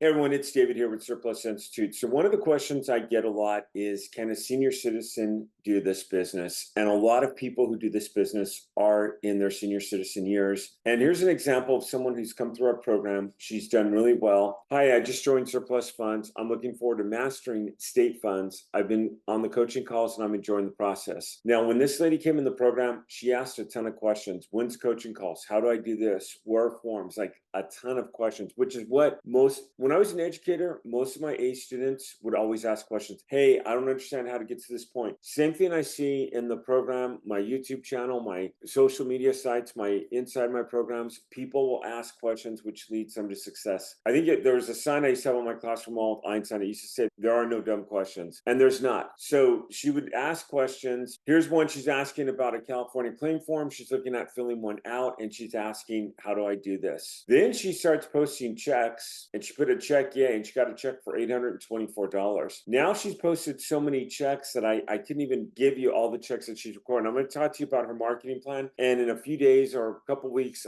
Hey everyone, it's David here with Surplus Institute. So one of the questions I get a lot is, can a senior citizen do this business? And a lot of people who do this business are in their senior citizen years. And here's an example of someone who's come through our program. She's done really well. Hi, I just joined Surplus Funds. I'm looking forward to mastering state funds. I've been on the coaching calls and I'm enjoying the process. Now, when this lady came in the program, she asked a ton of questions. When's coaching calls? How do I do this? Where are forms? Like a ton of questions, which is what when I was an educator, most of my A students would always ask questions. Hey, I don't understand how to get to this point. Same thing I see in the program, my YouTube channel, my social media sites, inside my programs. People will ask questions, which leads them to success. I think there was a sign I used to have on my classroom wall with Einstein. It used to say, there are no dumb questions. And there's not. So she would ask questions. Here's one she's asking about a California claim form. She's looking at filling one out and she's asking, how do I do this? Then she starts posting checks and she put a check, and she got a check for $824. Now she's posted so many checks that I couldn't even give you all the checks that she's recording. I'm going to talk to you about her marketing plan. And in a few days or a couple of weeks,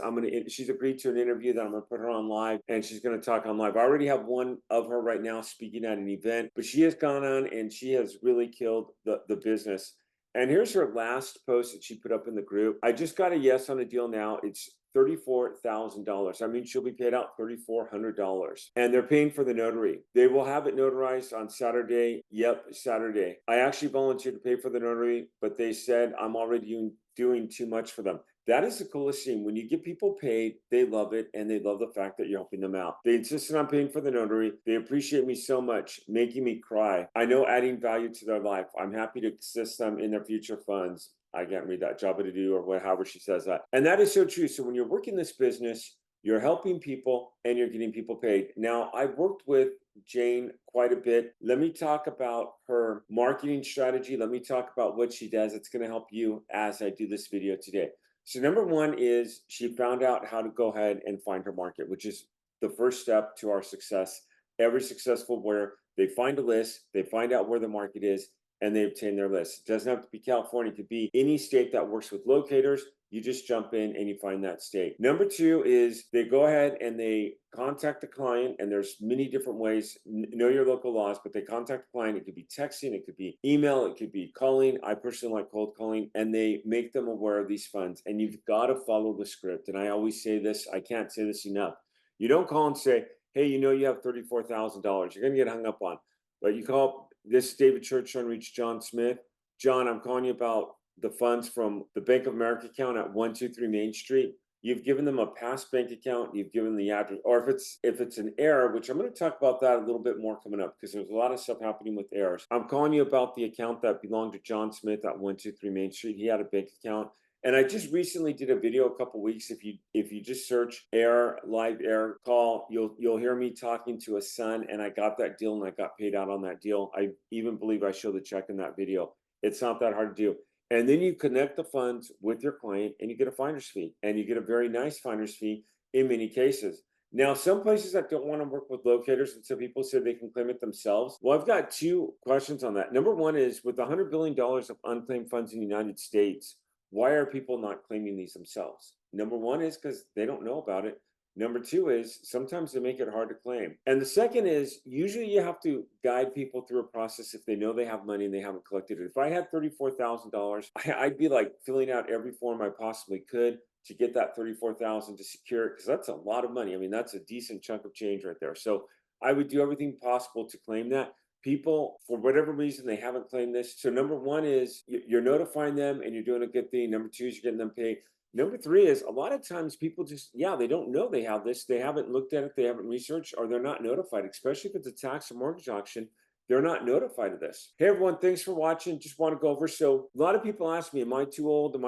she's agreed to an interview that I'm going to put her on live and she's going to talk on live. I already have one of her right now speaking at an event, but she has gone on and she has really killed the business. And here's her last post that she put up in the group. I just got a yes on a deal now. It's $34,000. I mean, she'll be paid out $3,400. And they're paying for the notary. They will have it notarized on Saturday. Yep, Saturday. I actually volunteered to pay for the notary, but they said I'm already doing too much for them. That is the coolest thing. When you get people paid, they love it, and they love the fact that you're helping them out. They insisted on paying for the notary. They appreciate me so much, making me cry. I know adding value to their life. I'm happy to assist them in their future funds. I can't read that, job to do, or however she says that. And that is so true. So when you're working this business, you're helping people and you're getting people paid. Now, I've worked with Jane quite a bit. Let me talk about her marketing strategy. Let me talk about what she does. It's going to help you as I do this video today. So number one is she found out how to go ahead and find her market, which is the first step to our success. Every successful lawyer, they find a list, they find out where the market is, and they obtain their list. It doesn't have to be California. It could be any state that works with locators. You just jump in and you find that state. Number two is they go ahead and they contact the client, and there's many different ways. Know your local laws, but they contact the client. It could be texting, it could be email, it could be calling. I personally like cold calling, and they make them aware of these funds. And you've got to follow the script. And I always say this, I can't say this enough. You don't call and say, hey, you have $34,000. You're going to get hung up on. But you call, this is David Church trying to reach John Smith. John, I'm calling you about the funds from the Bank of America account at 123 Main Street. You've given them a past bank account, you've given them the address, or if it's an error, which I'm going to talk about that a little bit more coming up, because there's a lot of stuff happening with errors. I'm calling you about the account that belonged to John Smith at 123 Main Street. He had a bank account. And I just recently did a video a couple weeks. If you just search error, live error call, you'll hear me talking to a son, and I got that deal and I got paid out on that deal. I even believe I showed the check in that video. It's not that hard to do. And then you connect the funds with your client and you get a finder's fee, and you get a very nice finder's fee in many cases. Now, some places that don't want to work with locators, and some people say they can claim it themselves. Well, I've got two questions on that. Number one is, with $100 billion of unclaimed funds in the United States, why are people not claiming these themselves? Number one is because they don't know about it. Number two is sometimes they make it hard to claim. And the second is, usually you have to guide people through a process if they know they have money and they haven't collected it. If I had $34,000, I'd be like filling out every form I possibly could to get that $34,000 to secure it, because that's a lot of money. I mean, that's a decent chunk of change right there. So I would do everything possible to claim that. People, for whatever reason, they haven't claimed this. So number one is you're notifying them and you're doing a good thing. Number two is you're getting them paid. Number three is, a lot of times people just, they don't know they have this. They haven't looked at it. They haven't researched, or they're not notified, especially if it's a tax or mortgage auction. They're not notified of this. Hey everyone, thanks for watching. Just want to go over. So a lot of people ask me, am I too old?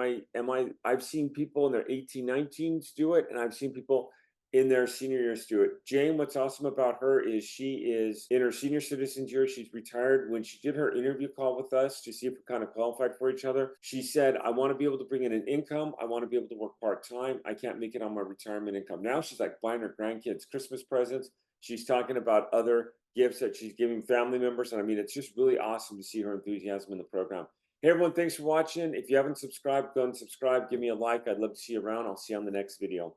I've seen people in their 18, 19s do it. And I've seen people in their senior years do it. Jane, what's awesome about her is she is in her senior citizens year. She's retired. When she did her interview call with us to see if we're kind of qualified for each other, she said, I want to be able to bring in an income. I want to be able to work part-time. I can't make it on my retirement income. Now she's like buying her grandkids Christmas presents. She's talking about other gifts that she's giving family members. And I mean, it's just really awesome to see her enthusiasm in the program. Hey everyone, thanks for watching. If you haven't subscribed, go and subscribe. Give me a like. I'd love to see you around. I'll see you on the next video.